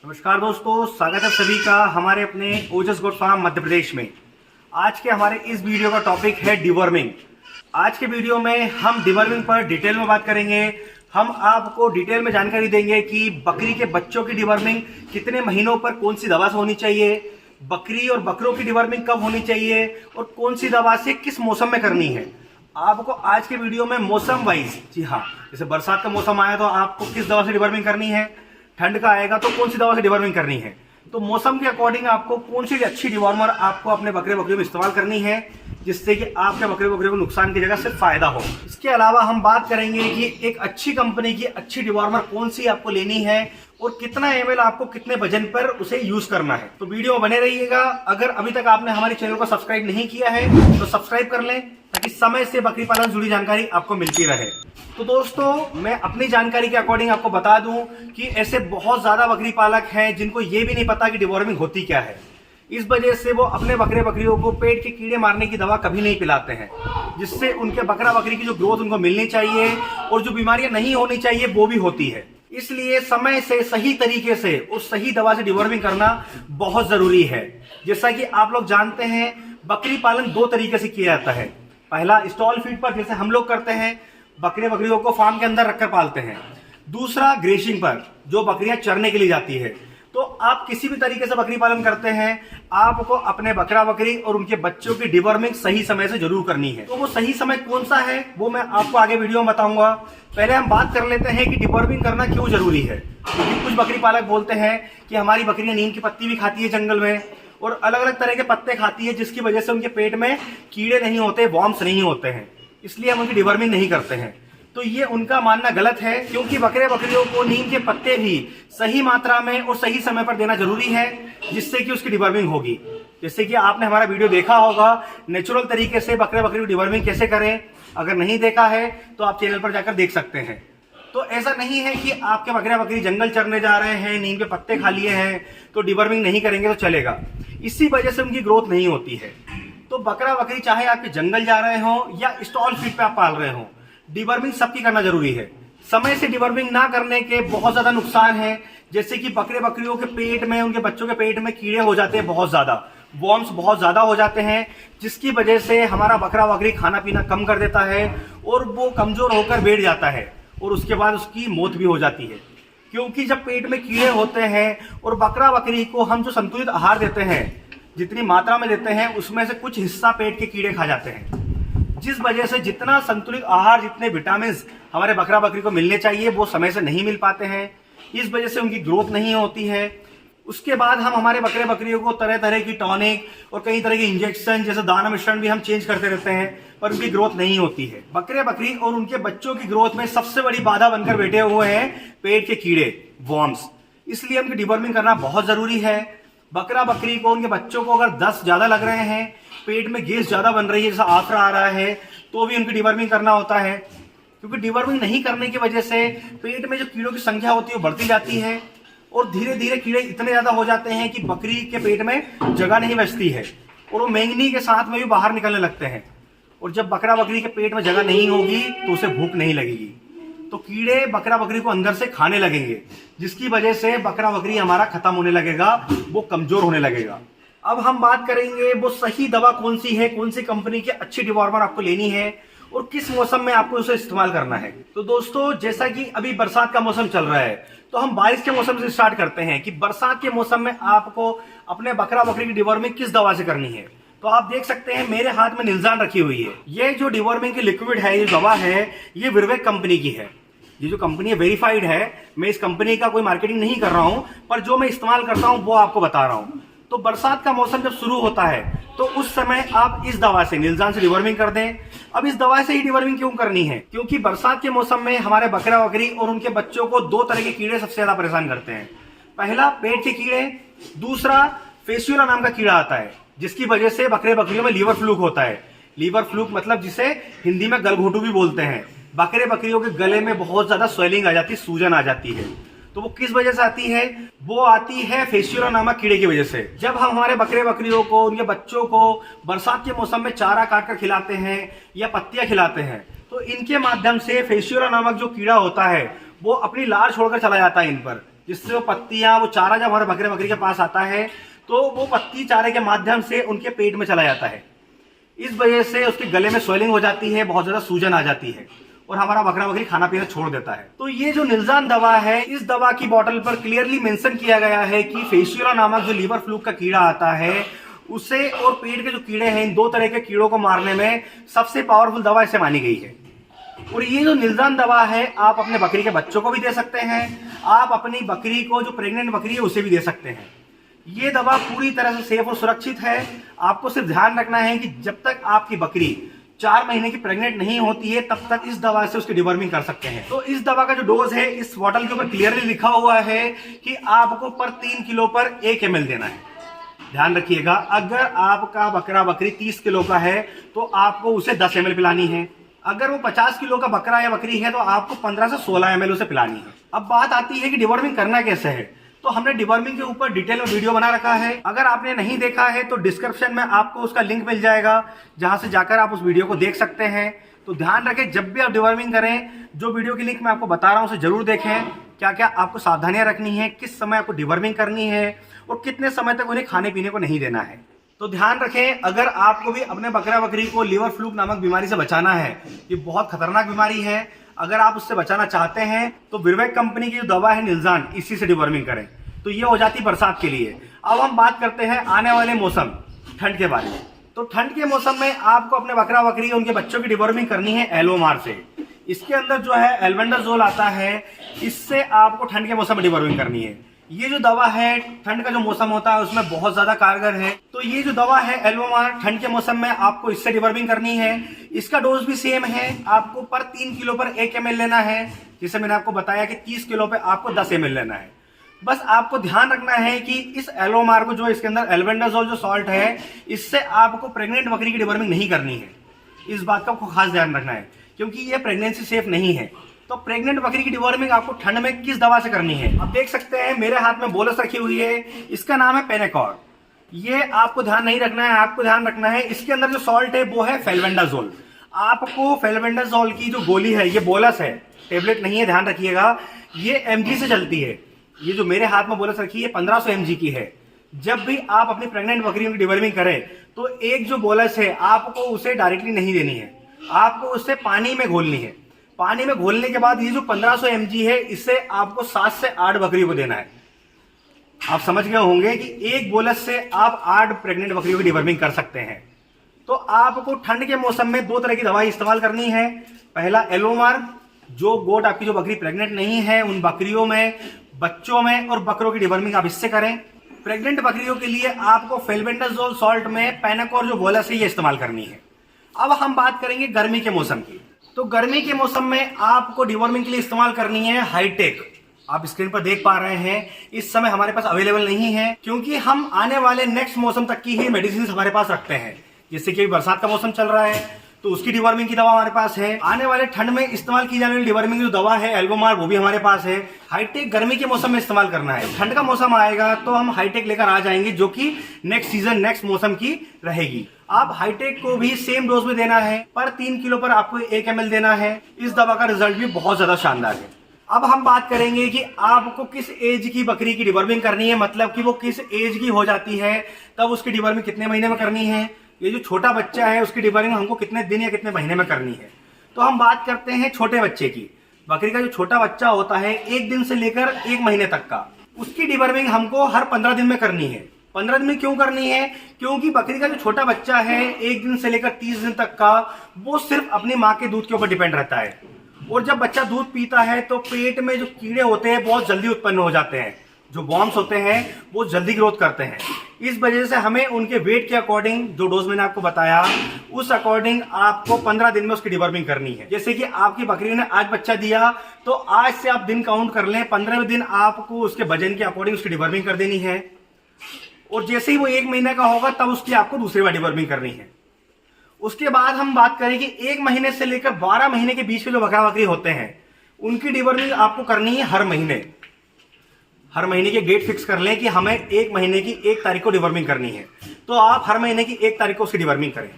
नमस्कार दोस्तों, स्वागत है सभी का हमारे अपने ओजस गोट फार्म मध्य प्रदेश में। आज के हमारे इस वीडियो का टॉपिक है डिवर्मिंग। आज के वीडियो में हम डिवर्मिंग पर डिटेल में बात करेंगे। हम आपको डिटेल में जानकारी देंगे कि बकरी के बच्चों की डिवर्मिंग कितने महीनों पर कौन सी दवा से होनी चाहिए, बकरी और बकरों की डिवर्मिंग कब होनी चाहिए और कौन सी दवा से किस मौसम में करनी है। आपको आज के वीडियो में मौसम वाइज, जी हाँ, जैसे बरसात का मौसम आया तो आपको किस दवा से डिवर्मिंग करनी है, ठंड का आएगा तो कौन सी दवा से डिवर्मिंग करनी है, तो मौसम के अकॉर्डिंग आपको कौन सी अच्छी डिवर्मर आपको अपने बकरे बकरियों में इस्तेमाल करनी है जिससे कि आपके बकरे बकरियों को नुकसान की जगह सिर्फ फायदा हो। इसके अलावा हम बात करेंगे कि एक अच्छी कंपनी की अच्छी डिवर्मर कौन सी आपको लेनी है और कितना एमएल आपको कितने वजन पर उसे यूज करना है। तो वीडियो बने रहिएगा। अगर अभी तक आपने हमारे चैनल को सब्सक्राइब नहीं किया है तो सब्सक्राइब कर लें ताकि समय से बकरी पालन से जुड़ी जानकारी आपको मिलती रहे। तो दोस्तों, मैं अपनी जानकारी के अकॉर्डिंग आपको बता दूं कि ऐसे बहुत ज्यादा बकरी पालक हैं जिनको ये भी नहीं पता कि डिवॉर्मिंग होती क्या है। इस वजह से वो अपने बकरे बकरियों को पेट के कीड़े मारने की दवा कभी नहीं पिलाते हैं, जिससे उनके बकरा बकरी की जो ग्रोथ उनको मिलनी चाहिए और जो बीमारियां नहीं होनी चाहिए वो भी होती है। इसलिए समय से सही तरीके से उस सही दवा से डिवॉर्मिंग करना बहुत जरूरी है। जैसा कि आप लोग जानते हैं, बकरी पालन दो तरीके से किया जाता है। पहला स्टॉल फीड पर, जैसे हम लोग करते हैं, बकरे बकरियों को फार्म के अंदर रखकर पालते हैं। दूसरा ग्रेशिंग पर, जो बकरियां चरने के लिए जाती है। तो आप किसी भी तरीके से बकरी पालन करते हैं, आपको अपने बकरा बकरी और उनके बच्चों की डिवर्मिंग सही समय से जरूर करनी है। तो वो सही समय कौन सा है वो मैं आपको आगे वीडियो में बताऊंगा। पहले हम बात कर लेते हैं कि डिवर्मिंग करना क्यों जरूरी है। क्योंकि कुछ बकरी पालक बोलते हैं कि हमारी बकरियां नीम की पत्ती भी खाती है जंगल में और अलग अलग तरह के पत्ते खाती है, जिसकी वजह से उनके पेट में कीड़े नहीं होते, वॉर्म्स नहीं होते हैं, इसलिए हम उनकी डिवर्मिंग नहीं करते हैं। तो ये उनका मानना गलत है, क्योंकि बकरे बकरियों को नीम के पत्ते भी सही मात्रा में और सही समय पर देना जरूरी है, जिससे कि उसकी डिवर्मिंग होगी। जैसे कि आपने हमारा वीडियो देखा होगा, नेचुरल तरीके से बकरे बकरी की डिवर्मिंग कैसे करें। अगर नहीं देखा है तो आप चैनल पर जाकर देख सकते हैं। तो ऐसा नहीं है कि आपके बकरे बकरी जंगल चरने जा रहे हैं, नीम के पत्ते खा लिए हैं तो डिवर्मिंग नहीं करेंगे तो चलेगा। इसी वजह से उनकी ग्रोथ नहीं होती है। तो बकरा बकरी चाहे आपके जंगल जा रहे हो या स्टॉल फीड पे आप पाल रहे हो, डिवर्मिंग सबकी करना जरूरी है। समय से डिवर्मिंग ना करने के बहुत ज्यादा नुकसान है, जैसे कि बकरे बकरियों के पेट में, उनके बच्चों के पेट में कीड़े हो जाते हैं, बहुत ज्यादा वॉर्म्स बहुत ज्यादा हो जाते हैं, जिसकी वजह से हमारा बकरा बकरी खाना पीना कम कर देता है और वो कमजोर होकर बैठ जाता है और उसके बाद उसकी मौत भी हो जाती है। क्योंकि जब पेट में कीड़े होते हैं और बकरा बकरी को हम जो संतुलित आहार देते हैं, जितनी मात्रा में देते हैं, उसमें से कुछ हिस्सा पेट के कीड़े खा जाते हैं, जिस वजह से जितना संतुलित आहार, जितने विटामिन हमारे बकरा बकरी को मिलने चाहिए वो समय से नहीं मिल पाते हैं। इस वजह से उनकी ग्रोथ नहीं होती है। उसके बाद हम हमारे बकरे बकरियों को तरह तरह की टॉनिक और कई तरह के इंजेक्शन जैसे दाना मिश्रण भी हम चेंज करते रहते हैं, पर उनकी ग्रोथ नहीं होती है। बकरे बकरी और उनके बच्चों की ग्रोथ में सबसे बड़ी बाधा बनकर बैठे हुए हैं पेट के कीड़े, वॉर्म्स। इसलिए उनकी डिवर्मिंग करना बहुत जरूरी है। बकरा बकरी को, उनके बच्चों को अगर दस्त ज्यादा लग रहे हैं, पेट में गैस ज्यादा बन रही है, जैसा आफरा आ रहा है, तो भी उनकी डिवर्मिंग करना होता है। क्योंकि डिवर्मिंग नहीं करने की वजह से पेट में जो कीड़ों की संख्या होती है वो बढ़ती जाती है और धीरे धीरे कीड़े इतने ज्यादा हो जाते हैं कि बकरी के पेट में जगह नहीं बचती है और वो मैंगनी के साथ में भी बाहर निकलने लगते हैं। और जब बकरा बकरी के पेट में जगह नहीं होगी तो उसे भूख नहीं लगेगी, तो कीड़े बकरा बकरी को अंदर से खाने लगेंगे, जिसकी वजह से बकरा बकरी हमारा खत्म होने लगेगा, वो कमजोर होने लगेगा। अब हम बात करेंगे वो सही दवा कौन सी है, कौन सी कंपनी की अच्छी डिवॉर्मर आपको लेनी है और किस मौसम में आपको उसे इस्तेमाल करना है। तो दोस्तों, जैसा कि अभी बरसात का मौसम चल रहा है, तो हम बारिश के मौसम से स्टार्ट करते हैं कि बरसात के मौसम में आपको अपने बकरा बकरी की डिवॉर्मिंग किस दवा से करनी है। तो आप देख सकते हैं मेरे हाथ में निल्जान रखी हुई है। ये जो डिवॉर्मिंग की लिक्विड है, ये दवा है, ये विरवेक कंपनी की है। ये जो कंपनी है वेरीफाइड है। मैं इस कंपनी का कोई मार्केटिंग नहीं कर रहा हूं, पर जो मैं इस्तेमाल करता हूं वो आपको बता रहा हूं। तो बरसात का मौसम जब शुरू होता है तो उस समय आप इस दवा से, निल्जान से डिवर्मिंग कर दें। अब इस दवा से ही डिवर्मिंग क्यों करनी है? क्योंकि बरसात के मौसम में हमारे बकरा बकरी और उनके बच्चों को दो तरह के कीड़े सबसे ज्यादा परेशान करते हैं। पहला पेट के कीड़े, दूसरा फेसियोला नाम का कीड़ा आता है, जिसकी वजह से बकरे बकरियों में लीवर फ्लूक होता है। लीवर फ्लूक मतलब जिसे हिंदी में गलघोटू भी बोलते हैं। बकरे बकरियों के गले में बहुत ज्यादा स्वेलिंग आ जाती है, सूजन आ जाती है। तो वो किस वजह से आती है? वो आती है फेसियोला नामक कीड़े की वजह से। जब हम हमारे बकरे बकरियों को, उनके बच्चों को बरसात के मौसम में चारा काट कर खिलाते हैं या पत्तियां खिलाते हैं, तो इनके माध्यम से फेसियोला नामक जो कीड़ा होता है वो अपनी लार छोड़कर चला जाता है इन पर, जिससे वो पत्तियां, वो चारा जब हमारे बकरे बकरी के पास आता है तो वो पत्ती चारे के माध्यम से उनके पेट में चला जाता है। इस वजह से उसके गले में स्वेलिंग हो जाती है, बहुत ज्यादा सूजन आ जाती है और हमारा बकरा बकरी खाना पीना छोड़ देता है। तो ये जो निल्जान दवा है, इस दवा की बोतल पर क्लियरली मेंशन किया गया है कि फेसियोला नामक जो लीवर फ्लूक का कीड़ा आता है उसे और पेट के जो कीड़े हैं, इन दो तरह के कीड़ों को मारने में सबसे पावरफुल दवा इसे मानी गई है। और ये जो निल्जान दवा है आप अपने बकरी के बच्चों को भी दे सकते हैं, आप अपनी बकरी को, जो प्रेग्नेंट बकरी है उसे भी दे सकते हैं। ये दवा पूरी तरह से सेफ और सुरक्षित है। आपको सिर्फ ध्यान रखना है कि जब तक आपकी बकरी 4 महीने की प्रेग्नेंट नहीं होती है तब तक इस दवा से उसकी डिवर्मिंग कर सकते हैं। तो इस दवा का जो डोज है, इस बोतल के ऊपर क्लियरली लिखा हुआ है कि आपको पर 3 किलो पर 1 ml देना है। ध्यान रखिएगा, अगर आपका बकरा बकरी 30 किलो का है तो आपको उसे 10 ml पिलानी है। अगर वो 50 किलो का बकरा या बकरी है तो आपको 15 से 16 ml उसे पिलानी है। अब बात आती है कि डिवर्मिंग करना कैसे है। तो हमने डिवर्मिंग के ऊपर डिटेल में वीडियो बना रखा है। अगर आपने नहीं देखा है तो डिस्क्रिप्शन में आपको उसका लिंक मिल जाएगा, जहां से जाकर आप उस वीडियो को देख सकते हैं। तो ध्यान रखें, जब भी आप डिवर्मिंग करें, जो वीडियो की लिंक मैं आपको बता रहा हूं उसे जरूर देखें। क्या क्या आपको सावधानियां रखनी है, किस समय आपको डिवर्मिंग करनी है और कितने समय तक उन्हें खाने पीने को नहीं देना है। तो ध्यान रखें, अगर आपको भी अपने बकरा बकरी को लीवर फ्लूक नामक बीमारी से बचाना है, ये बहुत खतरनाक बीमारी है, अगर आप उससे बचाना चाहते हैं तो विरवेक कंपनी की जो दवा है निल्जान, इसी से डिवर्मिंग करें। तो ये हो जाती बरसात के लिए। अब हम बात करते हैं आने वाले मौसम, ठंड के बारे में। तो ठंड के मौसम में आपको अपने बकरा बकरी उनके बच्चों की डिवर्मिंग करनी है एलोमार से। इसके अंदर जो है एल्बेंडाजोल आता है, इससे आपको ठंड के मौसम में डिवर्मिंग करनी है। ये जो दवा है, ठंड का जो मौसम होता है उसमें बहुत ज्यादा कारगर है। तो ये जो दवा है एलोमार, ठंड के मौसम में आपको इससे डिवर्मिंग करनी है। इसका डोज भी सेम है, आपको पर 3 किलो पर 1 ml लेना है। जिसे मैंने आपको बताया कि 30 किलो पे आपको 10 ml लेना है। बस आपको ध्यान रखना है कि इस एलोमार को, जो इसके अंदर एल्बेंडाजोल जो सॉल्ट है, इससे आपको प्रेग्नेंट बकरी की डिवर्मिंग नहीं करनी है। इस बात का आपको खास ध्यान रखना है, क्योंकि ये प्रेगनेंसी सेफ नहीं है। तो प्रेग्नेंट बकरी की डिवर्मिंग आपको ठंड में किस दवा से करनी है, आप देख सकते हैं मेरे हाथ में बोलस रखी हुई है, इसका नाम है पेनेकॉर्ड। ये आपको ध्यान नहीं रखना है, आपको ध्यान रखना है इसके अंदर जो सॉल्ट है वो है फेल्बेंडाजोल। आपको फेल्बेंडाजोल की जो गोली है, ये बोलस है, टेबलेट नहीं है, ध्यान रखिएगा। ये mg से चलती है। ये जो मेरे हाथ में बोलस रखी है 1500 mg की है। जब भी आप अपनी प्रेग्नेंट बकरियों की डिवर्मिंग करें तो एक जो बोलस है आपको उसे डायरेक्टली नहीं देनी है, आपको उससे पानी में घोलनी है। पानी में घोलने के बाद ये जो 1500 mg है, इसे आपको 7 से 8 बकरियों को देना है। आप समझ गए होंगे कि एक बोलस से आप 8 प्रेग्नेंट बकरियों की डिवर्मिंग कर सकते हैं। तो आपको ठंड के मौसम में 2 तरह की दवाई इस्तेमाल करनी है। पहला एलोमार, जो गोट आपकी जो बकरी प्रेग्नेंट नहीं है उन बकरियों में, बच्चों में और बकरों की डिवर्मिंग आप इससे करें। प्रेग्नेंट बकरियों के लिए आपको फेल्बेंडाजोल सॉल्ट में पेनेकॉर्ड जो बोलस है ये इस्तेमाल करनी है। अब हम बात करेंगे गर्मी के मौसम की। तो गर्मी के मौसम में आपको डिवर्मिंग के लिए इस्तेमाल करनी है हाईटेक। आप स्क्रीन पर देख पा रहे हैं, इस समय हमारे पास अवेलेबल नहीं है, क्योंकि हम आने वाले नेक्स्ट मौसम तक की ही मेडिसिन हमारे पास रखते हैं। जैसे कि बरसात का मौसम चल रहा है तो उसकी डिवर्मिंग की दवा हमारे पास है। आने वाले ठंड में इस्तेमाल की जाने वाली डिवर्मिंग जो दवा है एल्बोमार, वो भी हमारे पास है। हाईटेक गर्मी के मौसम में इस्तेमाल करना है। ठंड का मौसम आएगा तो हम हाईटेक लेकर आ जाएंगे, जो कि नेक्स्ट सीजन, नेक्स्ट मौसम की रहेगी। आप हाईटेक को भी सेम डोज में देना है, पर 3 किलो पर आपको 1 ml देना है। इस दवा का रिजल्ट भी बहुत ज्यादा शानदार है। अब हम बात करेंगे कि आपको किस एज की बकरी की डिवर्मिंग करनी है, मतलब कि वो किस एज की हो जाती है, तब उसकी डिवर्मिंग कितने महीने में करनी है। ये जो छोटा बच्चा है उसकी डिवर्मिंग हमको कितने दिन या कितने महीने में करनी है। तो हम बात करते हैं छोटे बच्चे की। बकरी का जो छोटा बच्चा होता है 1 दिन से लेकर 1 महीने तक का, उसकी डिवर्मिंग हमको हर 15 दिन में करनी है। 15 दिन में क्यों करनी है? क्योंकि बकरी का जो छोटा बच्चा है 1 दिन से लेकर 30 दिन तक का, वो सिर्फ अपनी माँ के दूध के ऊपर डिपेंड रहता है। और जब बच्चा दूध पीता है तो पेट में जो कीड़े होते हैं बहुत जल्दी उत्पन्न हो जाते हैं, जो वॉर्म्स होते हैं वो जल्दी ग्रोथ करते हैं। इस वजह से हमें उनके वेट के अकॉर्डिंग, जो डोज मैंने आपको बताया उस अकॉर्डिंग आपको 15 दिन में उसकी डिवर्मिंग करनी है। जैसे कि आपकी बकरी ने आज बच्चा दिया तो आज से आप दिन काउंट कर लें, 15वें दिन आपको उसके वजन के अकॉर्डिंग उसकी डिवर्मिंग कर देनी है। और जैसे ही वो 1 महीने का होगा तब उसकी आपको दूसरी बार डिवर्मिंग करनी है। उसके बाद हम बात करें कि 1 महीने से लेकर 12 महीने के बीच में जो बकरा बकरी होते हैं उनकी डिवर्मिंग आपको करनी है हर महीने। हर महीने के डेट फिक्स कर लें कि हमें 1 महीने की 1 तारीख को डिवर्मिंग करनी है, तो आप हर महीने की 1 तारीख को उसकी डिवर्मिंग करें।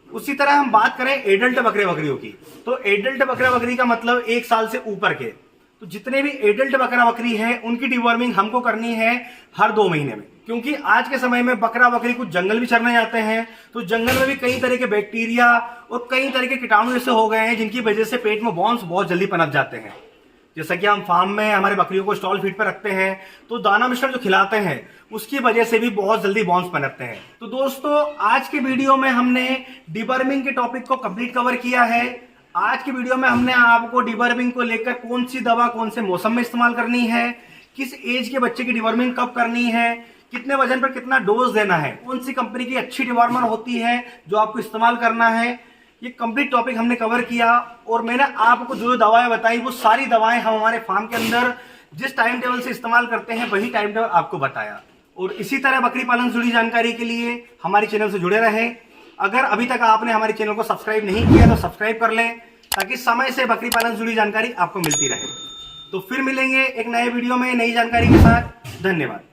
उसी तरह हम बात करें एडल्ट बकरे बकरियों की, तो एडल्ट बकरे बकरी का मतलब 1 साल से ऊपर के, तो जितने भी एडल्ट बकरा बकरी है उनकी डिवर्मिंग हमको करनी है हर 2 महीने में, क्योंकि आज के समय में बकरा बकरी कुछ जंगल भी चरने जाते हैं तो जंगल में भी कई तरह के बैक्टीरिया और कई तरह के कीटाणु ऐसे हो गए हैं जिनकी वजह से पेट में बॉन्स बहुत जल्दी पनप जाते हैं। जैसा कि हम फार्म में हमारे बकरियों को स्टॉल फीड पर रखते हैं तो दाना मिश्रण जो खिलाते हैं उसकी वजह से भी बहुत जल्दी बॉन्स पनपते हैं। तो दोस्तों आज के वीडियो में हमने डिवर्मिंग के टॉपिक को कंप्लीट कवर किया है। आज की वीडियो में हमने आपको डिवर्मिंग को लेकर कौन सी दवा कौन से मौसम में इस्तेमाल करनी है, किस एज के बच्चे की डिवर्मिंग कब करनी है, कितने वजन पर कितना डोज देना है, कौन सी कंपनी की अच्छी डिवर्मर होती है जो आपको इस्तेमाल करना है, ये कंप्लीट टॉपिक हमने कवर किया। और मैंने आपको जो दवाएं बताई वो सारी दवाएं हम हमारे फार्म के अंदर जिस टाइम टेबल से इस्तेमाल करते हैं वही टाइम टेबल आपको बताया। और इसी तरह बकरी पालन से जुड़ी जानकारी के लिए हमारे चैनल से जुड़े रहें। अगर अभी तक आपने हमारे चैनल को सब्सक्राइब नहीं किया तो सब्सक्राइब कर लें ताकि समय से बकरी पालन से जुड़ी जानकारी आपको मिलती रहे। तो फिर मिलेंगे एक नए वीडियो में नई जानकारी के साथ। धन्यवाद।